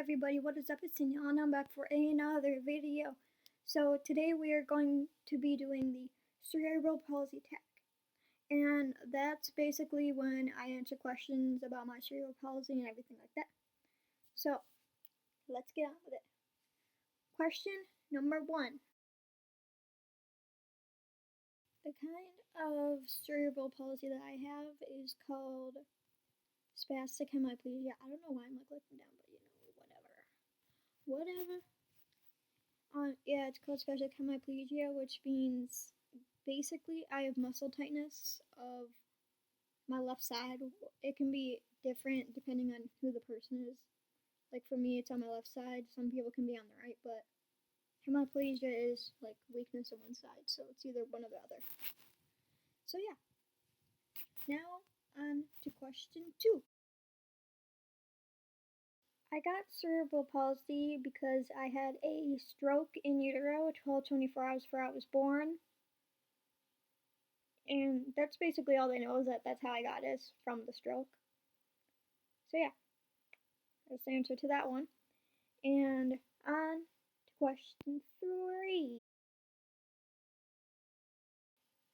everybody, what is up? It's Sinyan. I'm back for another video. So today we are going to be doing the Cerebral Palsy Tag. And that's basically when I answer questions about my cerebral palsy and everything like that. So let's get on with it. Question number 1. The kind of cerebral palsy that I have is called spastic hemiplegia. I don't know why I'm looking down, but whatever. Yeah, it's called spastic hemiplegia, which means basically I have muscle tightness of my left side. It can be different depending on who the person is. Like for me, it's on my left side. Some people can be on the right, but hemiplegia is like weakness on one side, so it's either one or the other. So yeah. Now on to question 2. I got cerebral palsy because I had a stroke in utero 24 hours before I was born. And that's basically all they know, is that that's how I got it, from the stroke. So yeah, that's the answer to that one. And on to question 3.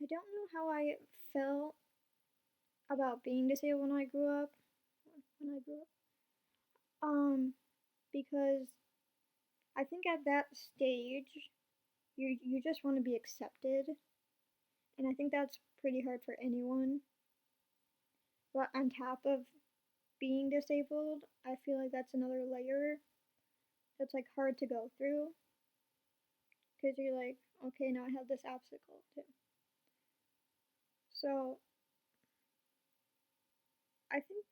I don't know how I felt about being disabled when I grew up. Because I think at that stage, you just want to be accepted, and I think that's pretty hard for anyone. But on top of being disabled, I feel like that's another layer that's like hard to go through, because you're like, okay, now I have this obstacle too. So I think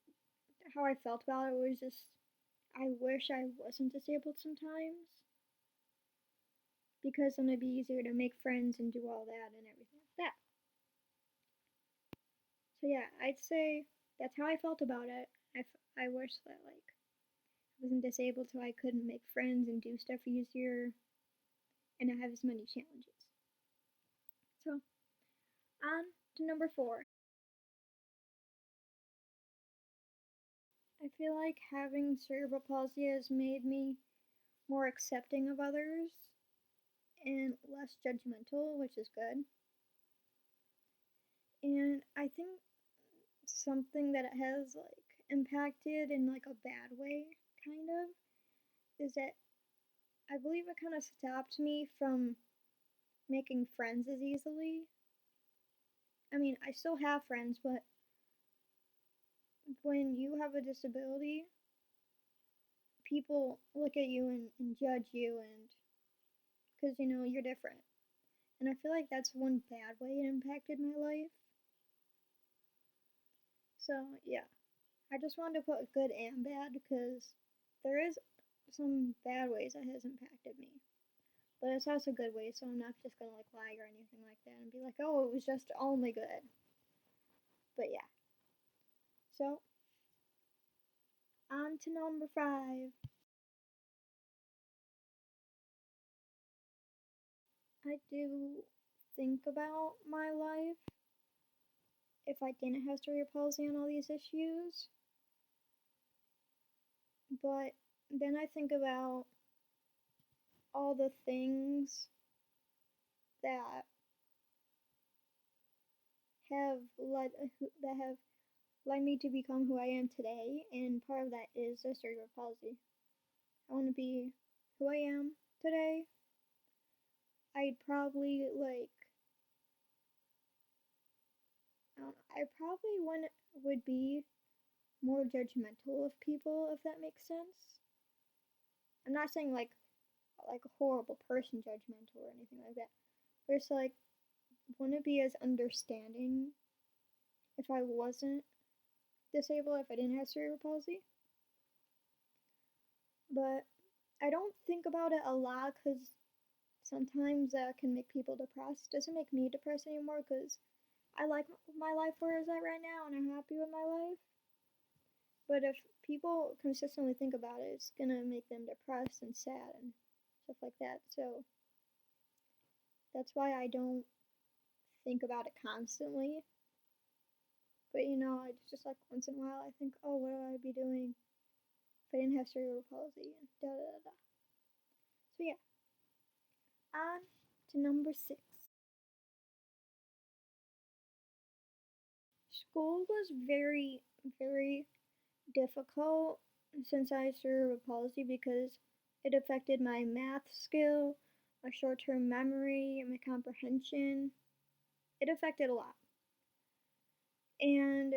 how I felt about it was just, I wish I wasn't disabled sometimes, because then it'd be easier to make friends and do all that and everything like that. So yeah, I'd say that's how I felt about it. I wish that like I wasn't disabled so I couldn't make friends and do stuff easier and not have as many challenges. So on to number 4. I feel like having cerebral palsy has made me more accepting of others and less judgmental, which is good. And I think something that it has like impacted in like a bad way, kind of, is that I believe it kind of stopped me from making friends as easily. I mean, I still have friends, but when you have a disability, people look at you and judge you, and because you're different. And I feel like that's one bad way it impacted my life. So yeah, I just wanted to put good and bad, because there is some bad ways that has impacted me, but it's also good ways. So I'm not just gonna like lie or anything like that and be like, oh, it was just only good. But yeah. So on to number 5. I do think about my life if I didn't have cerebral palsy and all these issues. But then I think about all the things that have led me to become who I am today, and part of that is the cerebral palsy. I want to be who I am today. I'd probably I probably would be more judgmental of people, if that makes sense. I'm not saying like a horrible person judgmental or anything like that. But it's like, wouldn't be as understanding if I wasn't disabled, if I didn't have cerebral palsy. But I don't think about it a lot, because sometimes that can make people depressed. It doesn't make me depressed anymore, because I like my life where it's at right now, and I'm happy with my life. But if people consistently think about it, it's gonna make them depressed and sad and stuff like that. So that's why I don't think about it constantly. But it's just like once in a while I think, oh, what would I be doing if I didn't have cerebral palsy and da da da da. So yeah, on to number 6. School was very, very difficult since I had cerebral palsy because it affected my math skill, my short term memory, and my comprehension. It affected a lot. And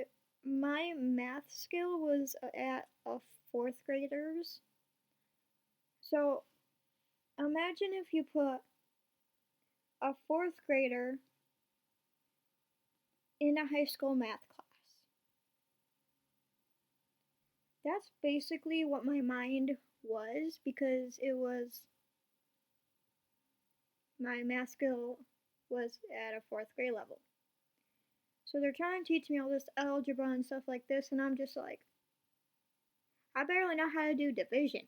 my math skill was at a fourth grader's. So imagine if you put a fourth grader in a high school math class. That's basically what my mind was because it was my math skill was at a fourth grade level. So they're trying to teach me all this algebra and stuff like this, and I'm just like, I barely know how to do division.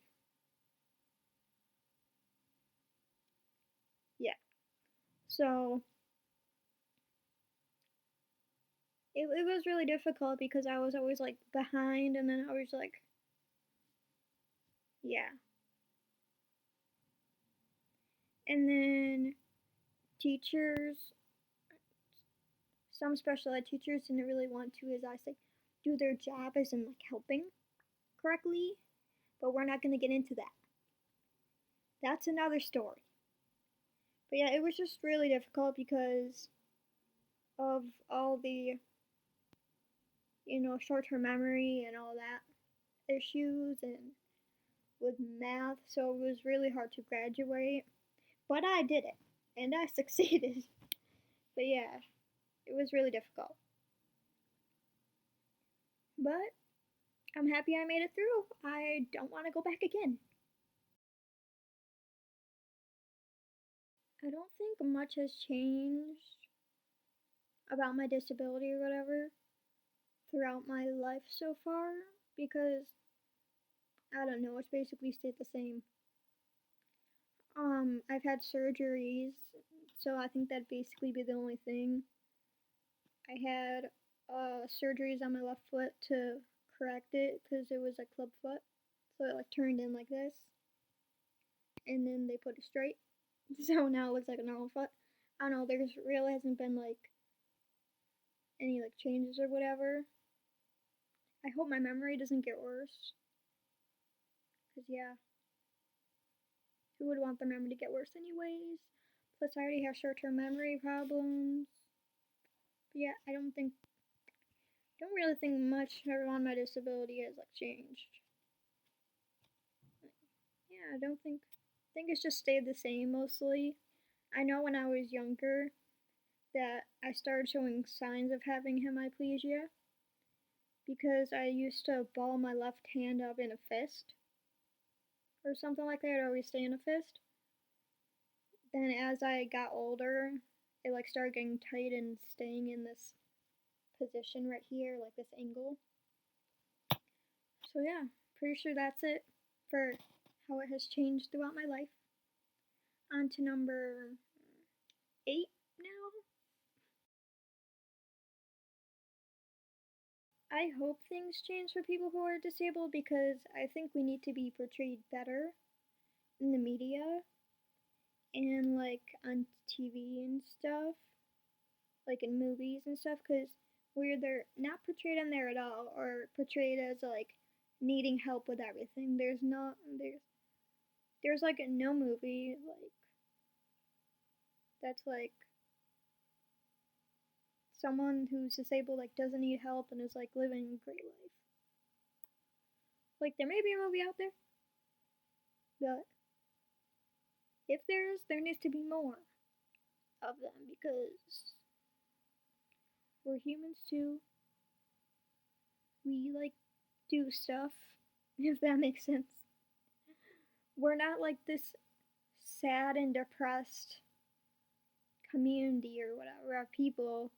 Yeah. So it was really difficult because I was always like behind, and then I was like, yeah. And then teachers, some special ed teachers didn't really want to, as I say, do their job as in like helping correctly, but we're not going to get into that. That's another story. But yeah, it was just really difficult because of all the, short term memory and all that issues and with math, so it was really hard to graduate. But I did it, and I succeeded. But yeah, it was really difficult. But I'm happy I made it through. I don't want to go back again. I don't think much has changed about my disability or whatever throughout my life so far because I don't know, it's basically stayed the same. I've had surgeries, so I think that'd basically be the only thing. I had surgeries on my left foot to correct it because it was a club foot, so it like turned in like this, and then they put it straight, so now it looks like a normal foot. I don't know. There's really hasn't been like any like changes or whatever. I hope my memory doesn't get worse, cause yeah, who would want their memory to get worse anyways? Plus, I already have short-term memory problems. But yeah, don't really think much around my disability has like changed. Yeah, I don't think it's just stayed the same mostly. I know when I was younger that I started showing signs of having hemiplegia because I used to ball my left hand up in a fist or something like that. I'd always stay in a fist. Then as I got older, it like started getting tight and staying in this position right here, like this angle. So yeah, pretty sure that's it for how it has changed throughout my life. On to number 8 now. I hope things change for people who are disabled because I think we need to be portrayed better in the media and like on TV and stuff, like in movies and stuff, because where they're not portrayed on there at all or portrayed as like needing help with everything. There's like no movie like that's like someone who's disabled like doesn't need help and is like living a great life. Like there may be a movie out there, but if there needs to be more of them because we're humans too. We like do stuff, if that makes sense. We're not like this sad and depressed community or whatever of people.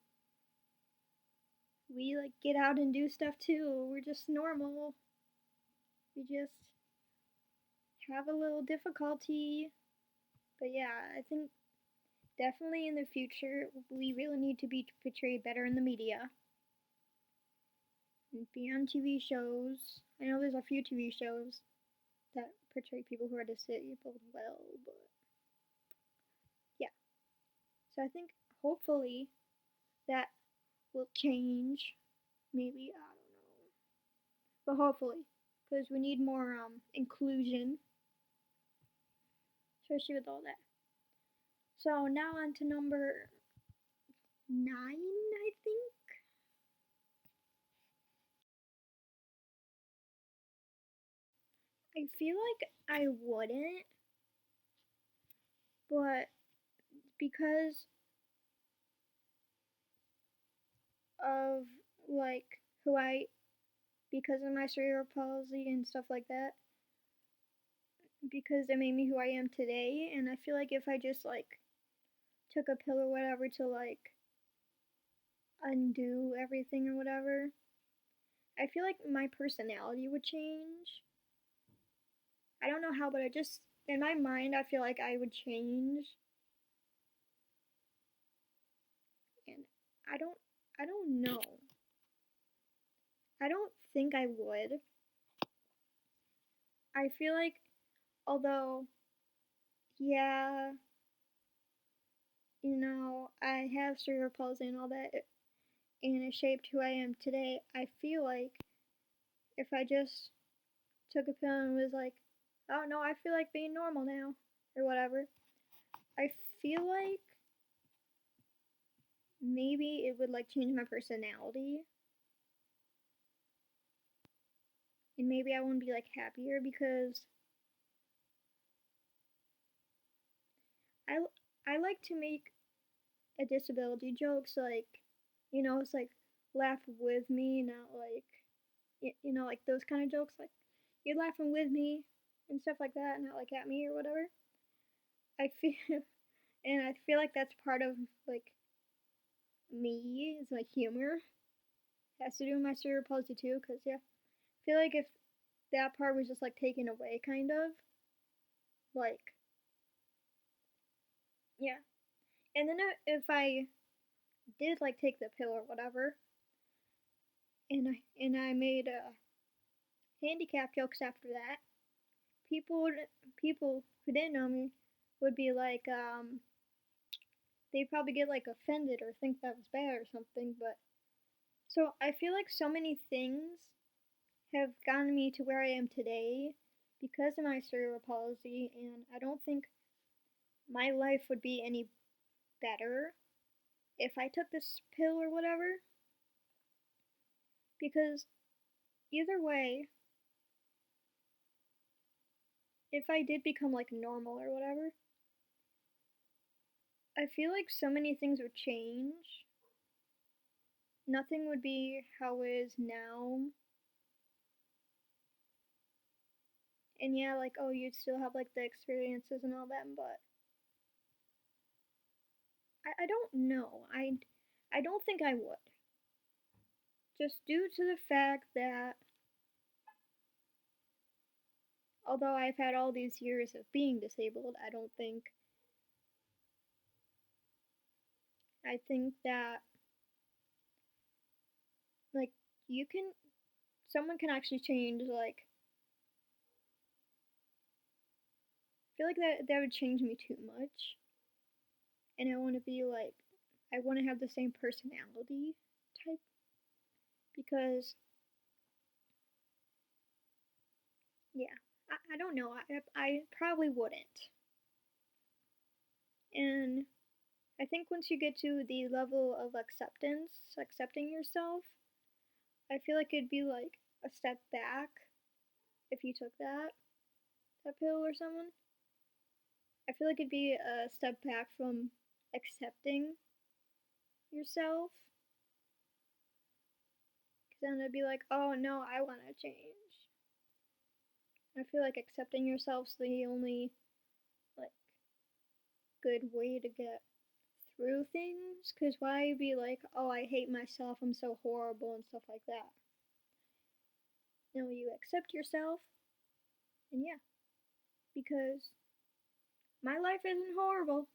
We like get out and do stuff too. We're just normal. We just have a little difficulty. But yeah, I think definitely in the future we really need to be portrayed better in the media. and be on TV shows. I know there's a few TV shows that portray people who are disabled well, but yeah. So I think hopefully that will change. Maybe, I don't know. But hopefully, because we need more inclusion, especially with all that. So now on to number 9, I think. I feel like I wouldn't, but because of like who I, because of my cerebral palsy and stuff like that, because it made me who I am today. And I feel like if I just like took a pill or whatever to like undo everything or whatever, I feel like my personality would change. I don't know how, but I just, in my mind, I feel like I would change. And I don't, I don't know. I don't think I would. I feel like, although, yeah, I have cerebral palsy and all that, and it shaped who I am today. I feel like if I just took a pill and was like, oh no, I feel like being normal now, or whatever, I feel like maybe it would like change my personality. And maybe I wouldn't be like happier because I, I like to make a disability jokes like, it's like laugh with me, not like, like those kind of jokes, like you're laughing with me and stuff like that, not like at me or whatever. I feel, and I feel like that's part of like me is like humor. It has to do with my cerebral palsy too, cause yeah, I feel like if that part was just like taken away, kind of like yeah. And then if I did like take the pill or whatever, and I made handicap jokes after that, people who didn't know me would be like they'd probably get like offended or think that was bad or something. But so I feel like so many things have gotten me to where I am today because of my cerebral palsy, and I don't think my life would be any better if I took this pill or whatever, because either way, if I did become like normal or whatever, I feel like so many things would change. Nothing would be how it is now. And yeah, like, oh, you'd still have like the experiences and all that, but I don't know. I don't think I would. Just due to the fact that although I've had all these years of being disabled, I think that like you can someone can actually change like I feel like that would change me too much. And I want to be like I want to have the same personality type because yeah, I don't know. I probably wouldn't. And I think once you get to the level of acceptance, accepting yourself, I feel like it'd be like a step back if you took that pill or someone. I feel like it'd be a step back from accepting yourself. Because then it'd be like, oh no, I want to change. I feel like accepting yourself's the only like good way to get through things. Because why be like, oh, I hate myself, I'm so horrible, and stuff like that. No, you accept yourself, and yeah, because my life isn't horrible.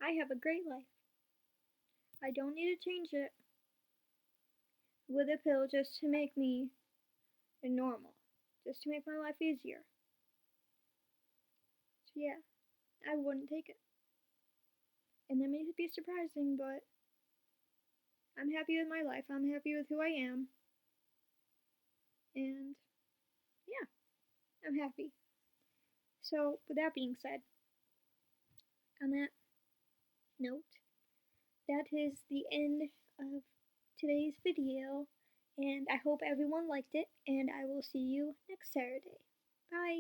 I have a great life. I don't need to change it. with a pill just to make me normal, just to make my life easier. So yeah, I wouldn't take it. And that may be surprising, but I'm happy with my life. I'm happy with who I am. And yeah, I'm happy. So, with that being said, on that note, that is the end of today's video. And I hope everyone liked it. And I will see you next Saturday. Bye.